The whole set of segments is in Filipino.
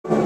Hello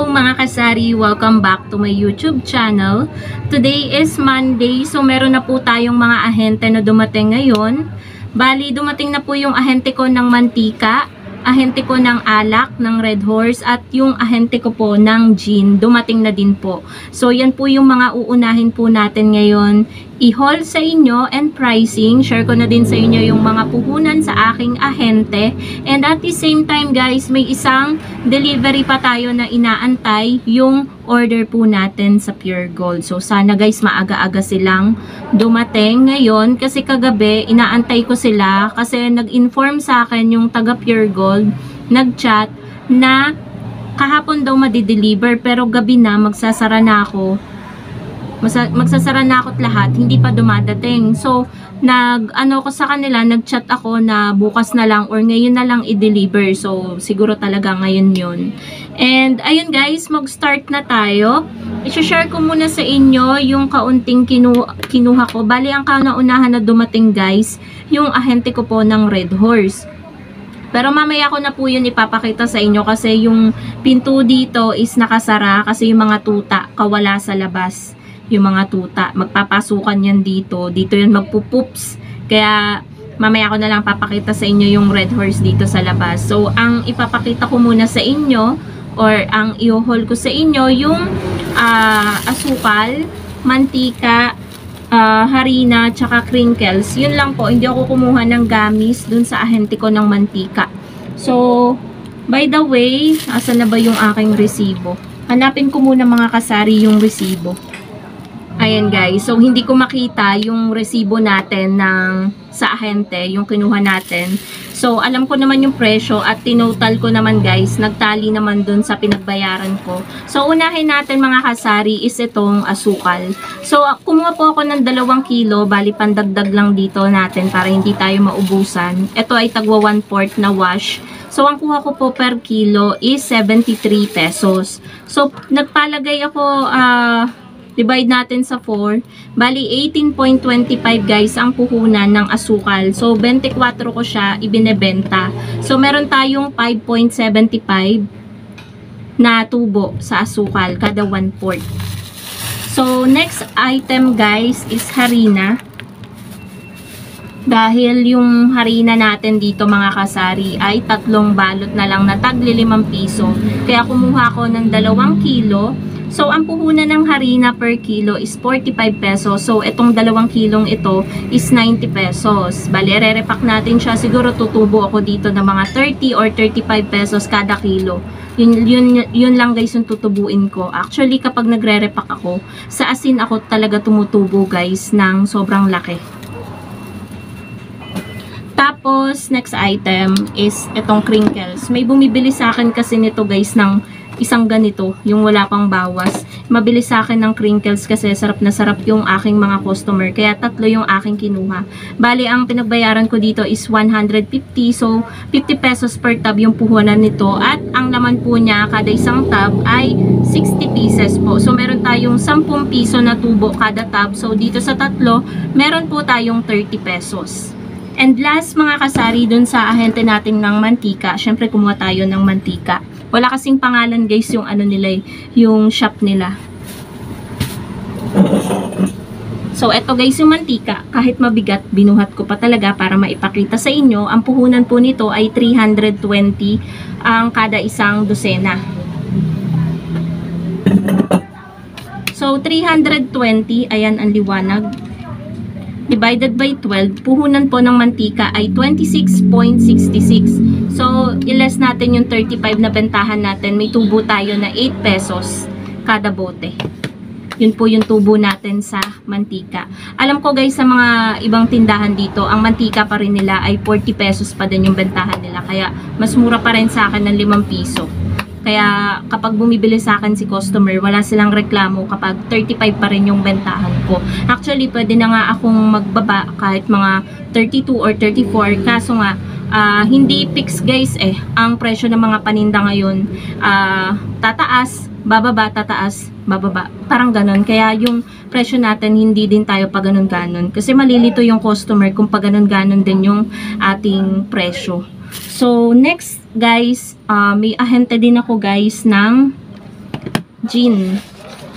mga kasari! Welcome back to my YouTube channel. Today is Monday, so meron na po tayong mga ahente na dumating ngayon. Bali, dumating na po yung ahente ko ng mantika, ahente ko ng alak, ng Red Horse, at yung ahente ko po ng gin, dumating na din po. So, yan po yung mga uunahin po natin ngayon. I-haul sa inyo and pricing. Share ko na din sa inyo yung mga puhunan sa aking ahente. And at the same time guys, may isang delivery pa tayo na inaantay, yung order po natin sa Pure Gold. So, sana guys, maaga-aga silang dumating ngayon. Kasi kagabi, inaantay ko sila kasi nag-inform sa akin yung taga Pure Gold, nag-chat na kahapon daw madi-deliver pero gabi na magsasara na ako. Magsasara na ako't lahat, hindi pa dumadating. So, nag-ano ko sa kanila, nag-chat ako na bukas na lang or ngayon na lang i-deliver. So, siguro talaga ngayon yun. And, ayun guys, mag-start na tayo. I-share ko muna sa inyo yung kaunting kinuha ko. Bali, ang kauna-unahan na dumating guys, yung ahente ko po ng Red Horse. Pero mamaya ko na po yun ipapakita sa inyo kasi yung pinto dito is nakasara kasi yung mga tuta kawala sa labas. Yung mga tuta, magpapasukan yan dito. Dito yan magpupoops. Kaya mamaya ko na lang papakita sa inyo yung Red Horse dito sa labas. So, ang ipapakita ko muna sa inyo or ang i-haul ko sa inyo yung asukal, mantika, harina, tsaka crinkles. Yun lang po. Hindi ako kumuha ng gamis dun sa ahente ko ng mantika. So, by the way, asan na ba yung aking resibo? Hanapin ko muna mga kasari yung resibo. Ayan guys, so hindi ko makita yung resibo natin sa ahente, yung kinuha natin. So alam ko naman yung presyo at tinotal ko naman guys, nagtali naman dun sa pinagbayaran ko. So unahin natin mga kasari is itong asukal. So kumuha po ako ng 2 kilo, bali pandagdag lang dito natin para hindi tayo maubusan. Ito ay tagwa 1/4 na wash. So ang kuha ko po per kilo is 73 pesos. So nagpalagay ako, divide natin sa 4. Bali, 18.25 guys ang puhunan ng asukal. So, 24 ko siya ibinebenta. So, meron tayong 5.75 na tubo sa asukal, kada 1/4. So, next item guys is harina. Dahil yung harina natin dito mga kasari ay 3 balot na lang na tagli 5 piso. Kaya kumuha ko ng 2 kilo. So, ang puhunan ng harina per kilo is 45 pesos. So, itong 2 kilong ito is 90 pesos. Bali, re-repack natin siya. Siguro tutubo ako dito ng mga 30 or 35 pesos kada kilo. Yun lang guys yung tutubuin ko. Actually, kapag nagre-repack ako, sa asin ako talaga tumutubo guys ng sobrang laki. Tapos, next item is itong crinkles. May bumibili sa akin kasi nito guys ng isang ganito, yung wala pang bawas. Mabilis sa akin ng crinkles kasi sarap na sarap yung aking mga customer. Kaya 3 yung aking kinuha. Bali, ang pinagbayaran ko dito is 150. So, 50 pesos per tab yung puhunan nito. At ang laman po niya, kada isang tab ay 60 pieces po. So, meron tayong 10 piso na tubo kada tab. So, dito sa 3, meron po tayong 30 pesos. And last mga kasari, dun sa ahente natin ng mantika, syempre kumuha tayo ng mantika. Wala kasing pangalan guys yung ano nila, yung shop nila. So eto guys yung mantika, kahit mabigat, binuhat ko pa talaga para maipakita sa inyo. Ang puhunan po nito ay 320 ang kada isang dosena. So 320, ayan ang liwanag. Divided by 12, puhunan po ng mantika ay 26.66. So, iles natin yung 35 na bentahan natin. May tubo tayo na 8 pesos kada bote. Yun po yung tubo natin sa mantika. Alam ko guys, sa mga ibang tindahan dito, ang mantika pa rin nila ay 40 pesos pa din yung bentahan nila. Kaya, mas mura pa rin sa akin ng 5 piso. Kaya kapag bumibili sa akin si customer, wala silang reklamo kapag 35 pa rin yung bentahan ko. Actually, pwede na nga akong magbaba kahit mga 32 or 34. Kaso nga, hindi fix guys ang presyo ng mga paninda ngayon. Tataas bababa, tataas, bababa. Parang ganon. Kaya yung presyo natin, hindi din tayo pa ganon-ganon. Kasi malilito yung customer kung pa ganon-ganon din yung ating presyo. So, next guys, may ahente din ako guys ng gin.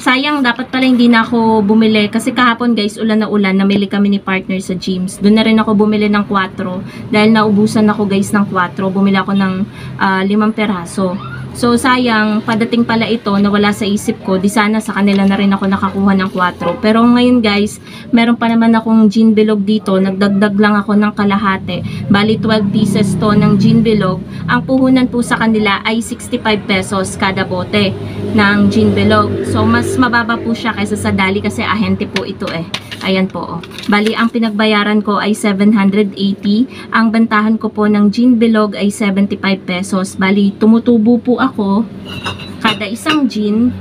Sayang, dapat pala hindi na ako bumili. Kasi kahapon guys, ulan na ulan, namili kami ni partner sa Gyms. Doon na rin ako bumili ng 4. Dahil naubusan ako guys ng 4. Bumili ako ng 5 peraso. So sayang, padating pala ito, nawala sa isip ko. Di sana sa kanila na rin ako nakakuha ng 4. Pero ngayon guys, meron pa naman akong gin bilog dito. Nagdagdag lang ako ng kalahati. Bali 12 pieces to ng gin bilog. Ang puhunan po sa kanila ay 65 pesos kada bote ng gin bilog. So mas mababa po siya kaysa sa dali kasi ahente po ito eh. Ayan po. Oh. Bali ang pinagbayaran ko ay 780. Ang bentahan ko po ng gin bilog ay 75 pesos. Bali tumutubo po ako kada isang gin.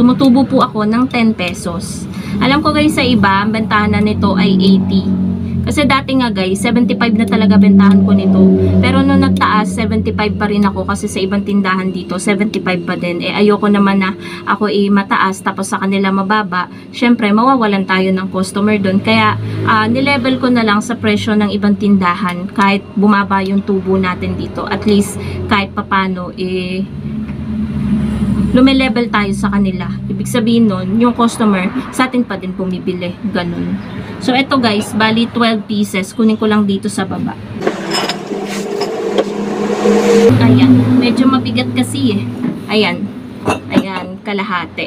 Tumutubo po ako ng 10 pesos. Alam ko guys sa iba, ang bentahan na nito ay 80. Kasi dati nga guys, 75 na talaga bentahan ko nito. Pero nung nagtaas, 75 pa rin ako kasi sa ibang tindahan dito, 75 pa din. Eh ayoko naman na ako mataas tapos sa kanila mababa. Syempre, mawawalan tayo ng customer doon. Kaya nilevel ko na lang sa presyo ng ibang tindahan kahit bumaba yung tubo natin dito. At least kahit papano lumilevel tayo sa kanila. Ibig sabihin nun, yung customer sa atin pa din bumibili. Ganun. So, eto guys, bali 12 pieces. Kunin ko lang dito sa baba. Ayan. Medyo mabigat kasi eh. Ayan. Ayan, kalahati.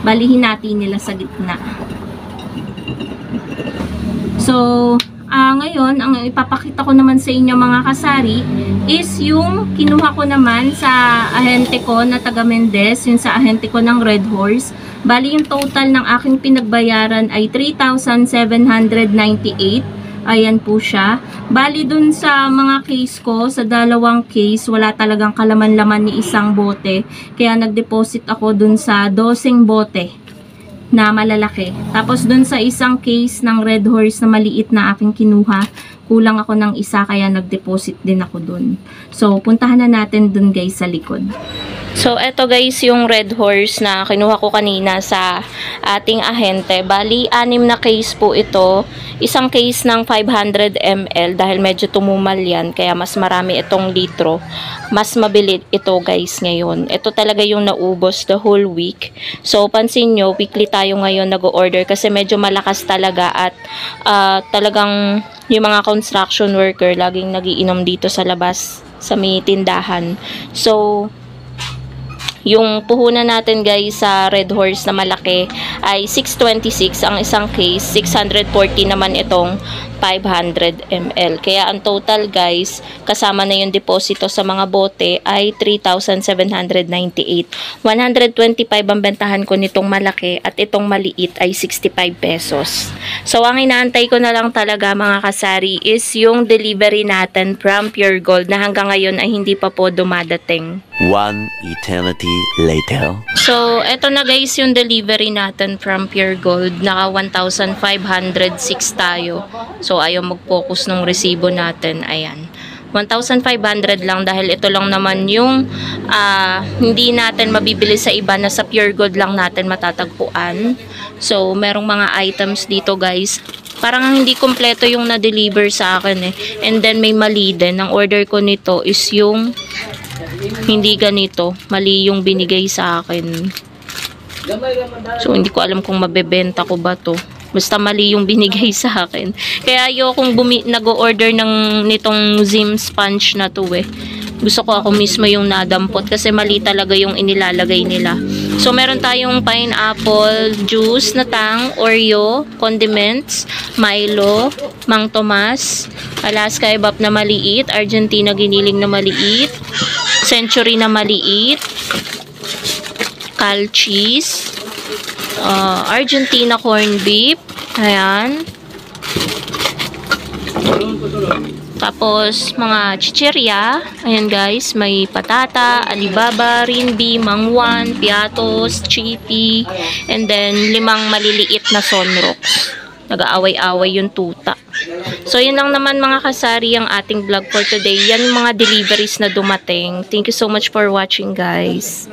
Balihin natin nila sa gitna. So, ngayon, ang ipapakita ko naman sa inyo mga kasari is yung kinuha ko naman sa ahente ko na taga Mendez, yung sa ahente ko ng Red Horse. Bali yung total ng aking pinagbayaran ay 3,798. Ayan po siya. Bali dun sa mga case ko, sa dalawang case, wala talagang kalaman-laman ni isang bote. Kaya nag-deposit ako dun sa 12 bote na malalaki. Tapos dun sa isang case ng Red Horse na maliit na aking kinuha, kulang ako ng isa kaya nag-deposit din ako dun. So, puntahan na natin dun guys sa likod. So, eto guys yung Red Horse na kinuha ko kanina sa ating ahente. Bali, 6 na case po ito. Isang case ng 500 ml dahil medyo tumumal yan. Kaya mas marami itong litro. Mas mabili ito guys ngayon. Ito talaga yung naubos the whole week. So, pansin nyo, weekly tayo ngayon nag-order kasi medyo malakas talaga at talagang yung mga construction worker laging nagiinom dito sa labas sa may tindahan. So, yung puhunan natin guys sa Red Horse na malaki ay 626 ang isang case, 640 naman itong 500 ml. Kaya ang total guys, kasama na yung deposito sa mga bote ay 3,798. 125 ang bentahan ko nitong malaki at itong maliit ay 65 pesos. So ang inaantay ko na lang talaga mga kasari is yung delivery natin from Pure Gold na hanggang ngayon ay hindi pa po dumadating. One eternity later. So, eto na guys yung delivery natin from Pure Gold. Naka 1,506 tayo. So, ayaw mag-focus ng resibo natin. Ayan. 1,500 lang dahil ito lang naman yung hindi natin mabibili sa iba na sa Pure Gold lang natin matatagpuan. So, merong mga items dito guys. Parang hindi kompleto yung na-deliver sa akin eh. And then may mali din. Ang order ko nito is yung hindi ganito. Mali yung binigay sa akin. So, hindi ko alam kung mabebenta ko ba to. Basta mali yung binigay sa akin. Kaya ayokong nag-order nitong Zim sponge na to eh. Gusto ko ako mismo yung nadampot kasi mali talaga yung inilalagay nila. So, meron tayong pineapple juice na tang, Oreo, condiments, Milo, Mang Tomas, Alaska Evap na maliit, Argentina giniling na maliit, Century na maliit, Cal cheese, Argentina corned beef, ayan. Tapos, mga chichirya. Ayan guys, may patata, alibaba, rinbi, mangwan, piatos, chipi, and then 5 maliliit na sunrocks. Nag-aaway-away yung tuta. So, yun lang naman mga kasari ang ating vlog for today. Yan yung mga deliveries na dumating. Thank you so much for watching guys.